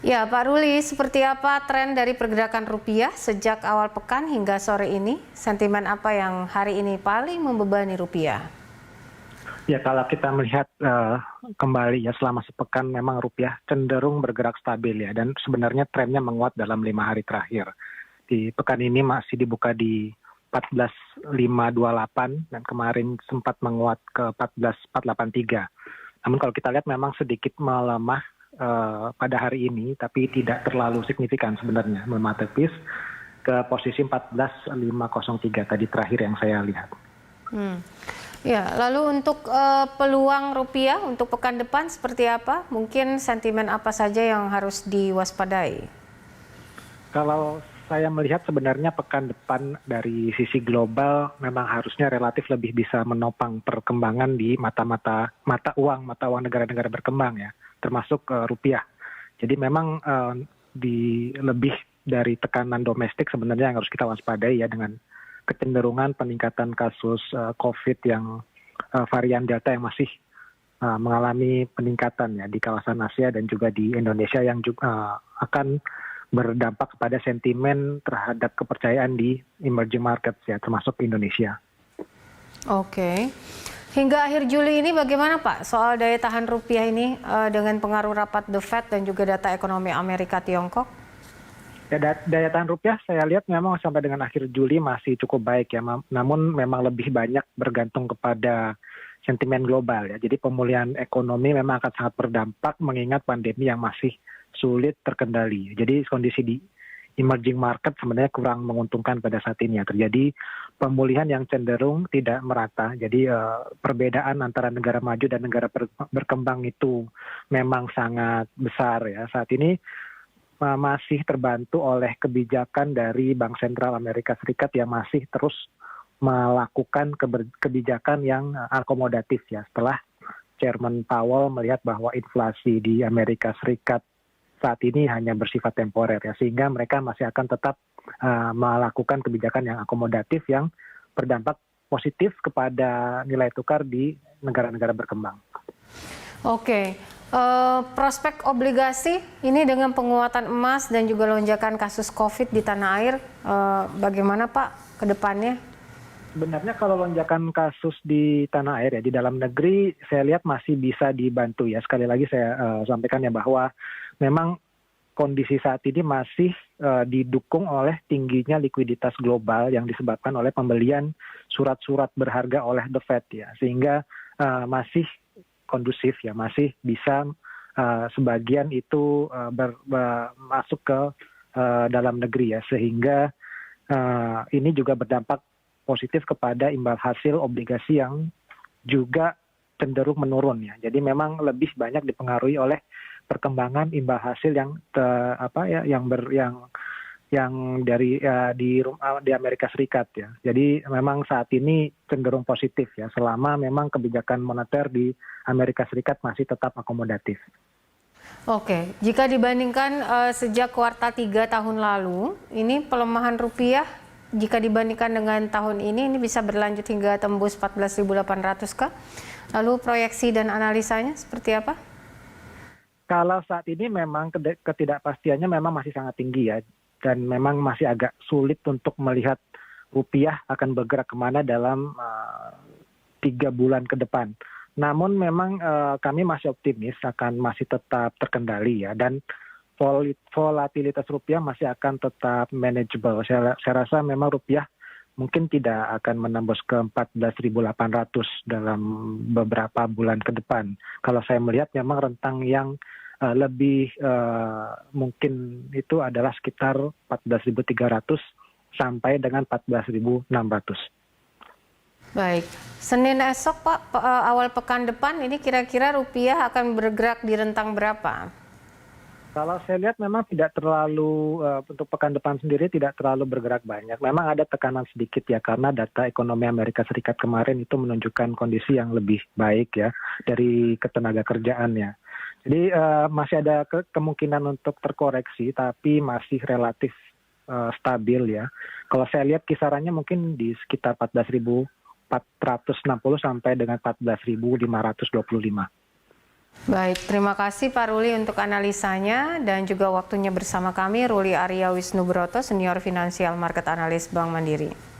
Ya, Pak Ruli, seperti apa tren dari pergerakan rupiah sejak awal pekan hingga sore ini? Sentimen apa yang hari ini paling membebani rupiah? Ya, kalau kita melihat kembali ya selama sepekan memang rupiah cenderung bergerak stabil ya, dan sebenarnya trennya menguat dalam 5 hari terakhir. Di pekan ini masih dibuka di 14.528 dan kemarin sempat menguat ke 14.483. Namun kalau kita lihat memang sedikit melemah pada hari ini, tapi tidak terlalu signifikan sebenarnya, melemah tipis ke posisi 14.503 tadi terakhir yang saya lihat. Ya, lalu untuk peluang rupiah untuk pekan depan seperti apa? Mungkin sentimen apa saja yang harus diwaspadai? Kalau saya melihat sebenarnya pekan depan dari sisi global memang harusnya relatif lebih bisa menopang perkembangan di mata uang negara-negara berkembang ya, termasuk rupiah. Jadi memang di lebih dari tekanan domestik sebenarnya yang harus kita waspadai ya, dengan kecenderungan peningkatan kasus COVID yang varian Delta yang masih mengalami peningkatan ya di kawasan Asia dan juga di Indonesia, yang juga akan berdampak kepada sentimen terhadap kepercayaan di emerging markets ya, termasuk Indonesia. Oke. Hingga akhir Juli ini bagaimana Pak soal daya tahan rupiah ini dengan pengaruh rapat The Fed dan juga data ekonomi Amerika Tiongkok? Ya, daya tahan rupiah saya lihat memang sampai dengan akhir Juli masih cukup baik ya, namun memang lebih banyak bergantung kepada sentimen global ya. Jadi pemulihan ekonomi memang akan sangat berdampak mengingat pandemi yang masih sulit terkendali. Jadi kondisi di emerging market sebenarnya kurang menguntungkan pada saat ini ya. Terjadi pemulihan yang cenderung tidak merata. Jadi perbedaan antara negara maju dan negara berkembang itu memang sangat besar ya. Saat ini masih terbantu oleh kebijakan dari Bank Sentral Amerika Serikat yang masih terus melakukan kebijakan yang akomodatif ya. Setelah Chairman Powell melihat bahwa inflasi di Amerika Serikat saat ini hanya bersifat temporer ya, sehingga mereka masih akan tetap melakukan kebijakan yang akomodatif yang berdampak positif kepada nilai tukar di negara-negara berkembang. Oke, prospek obligasi ini dengan penguatan emas dan juga lonjakan kasus COVID di tanah air, bagaimana Pak ke depannya? Sebenarnya kalau lonjakan kasus di tanah air ya, di dalam negeri saya lihat masih bisa dibantu ya. Sekali lagi saya sampaikan ya bahwa memang kondisi saat ini masih didukung oleh tingginya likuiditas global yang disebabkan oleh pembelian surat-surat berharga oleh The Fed ya, sehingga masih kondusif ya, masih bisa sebagian itu masuk ke dalam negeri ya, sehingga ini juga berdampak positif kepada imbal hasil obligasi yang juga cenderung menurun ya. Jadi memang lebih banyak dipengaruhi oleh perkembangan imbal hasil yang dari di Amerika Serikat ya. Jadi memang saat ini cenderung positif ya, selama memang kebijakan moneter di Amerika Serikat masih tetap akomodatif. Oke, jika dibandingkan sejak kuartal 3 tahun lalu, ini pelemahan rupiah jika dibandingkan dengan tahun ini bisa berlanjut hingga tembus 14.800 kah? Lalu proyeksi dan analisanya seperti apa? Kalau saat ini memang ketidakpastiannya memang masih sangat tinggi ya, dan memang masih agak sulit untuk melihat rupiah akan bergerak kemana dalam 3 bulan ke depan. Namun memang kami masih optimis akan masih tetap terkendali ya, dan volatilitas rupiah masih akan tetap manageable. Saya rasa memang rupiah mungkin tidak akan menembus ke 14.800 dalam beberapa bulan ke depan. Kalau saya melihat memang rentang yang lebih mungkin itu adalah sekitar 14.300 sampai dengan 14.600. Baik, Senin esok Pak, awal pekan depan ini kira-kira rupiah akan bergerak di rentang berapa? Kalau saya lihat memang tidak terlalu, untuk pekan depan sendiri tidak terlalu bergerak banyak. Memang ada tekanan sedikit ya, karena data ekonomi Amerika Serikat kemarin itu menunjukkan kondisi yang lebih baik ya dari ketenaga kerjaannya. Jadi masih ada kemungkinan untuk terkoreksi, tapi masih relatif stabil ya. Kalau saya lihat kisarannya mungkin di sekitar 14.460 sampai dengan 14.525. Baik, terima kasih Pak Ruli untuk analisanya dan juga waktunya bersama kami. Ruli Arya Wisnubroto, Senior Financial Market Analyst Bank Mandiri.